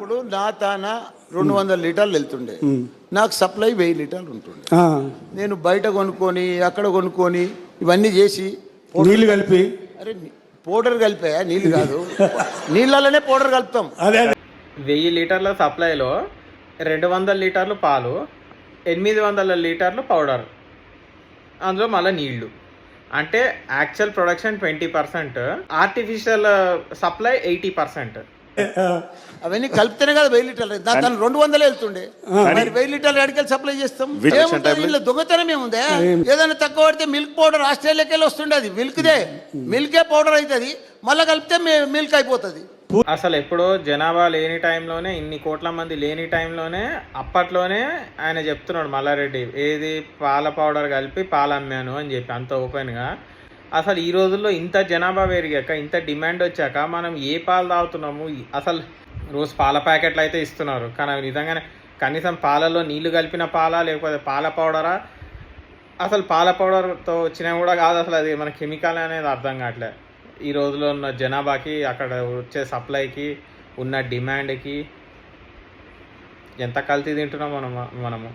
ఇప్పుడు నా తాన 200 లీటర్లు వెళ్తుండే, నాకు సప్లై 1000 లీటర్లు ఉంటుండే. నేను బయట కొనుక్కొని అక్కడ కొనుక్కొని ఇవన్నీ చేసి నీళ్లు కలిపి, అరే పౌడర్ కలిపా, నీళ్ళు కాదు, నీళ్ళలోనే పౌడర్ కలుపుతాం. అదే 1000 లీటర్ల సప్లైలో 200 లీటర్లు పాలు, 800 లీటర్లు పౌడర్, అందులో మళ్ళీ నీళ్లు. అంటే యాక్చువల్ ప్రొడక్షన్ 20%, ఆర్టిఫిషియల్ సప్లై 80%. అవన్నీ కలిపితేనే కదా 1000 లీటర్లు. దాని 200 వెళ్తుండే, మరి 1000 లీటర్లు అడికెళ్ళి సప్లై చేస్తాం. ఏముంటుంది వీళ్ళ దొంగతనం ఏముందే? ఏదైనా తక్కువ పడితే మిల్క్ పౌడర్ ఆస్ట్రేలియాకి వెళ్ళి వస్తుండే, అది మిల్కే పౌడర్ అవుతుంది, మళ్ళీ కలిపితే మిల్క్ అయిపోతుంది. అసలు ఎప్పుడో జనాభా లేని టైంలోనే, ఇన్ని కోట్ల మంది లేని టైంలోనే, అప్పట్లోనే ఆయన చెప్తున్నాడు మల్లారెడ్డి, ఏది పాల పౌడర్ కలిపి పాలు అమ్మాను అని చెప్పి, అంత ఓపెన్గా. అసలు ఈ రోజుల్లో ఇంత జనాభా పెరిగాక, ఇంత డిమాండ్ వచ్చాక మనం ఏ పాలు తాగుతున్నాము? అసలు రోజు పాల ప్యాకెట్లు అయితే ఇస్తున్నారు, కానీ అవి నిజంగానే కనీసం పాలలో నీళ్లు కలిపిన పాలా లేకపోతే పాల పౌడరా? అసలు పాల పౌడర్తో వచ్చినా కూడా కాదు, అసలు అది మన కెమికల్ అనేది అర్థం కావట్లే. ఈ రోజులో ఉన్న జనాభాకి, అక్కడ వచ్చే సప్లైకి, ఉన్న డిమాండ్కి ఎంత కల్తీ తింటున్నాం మనము.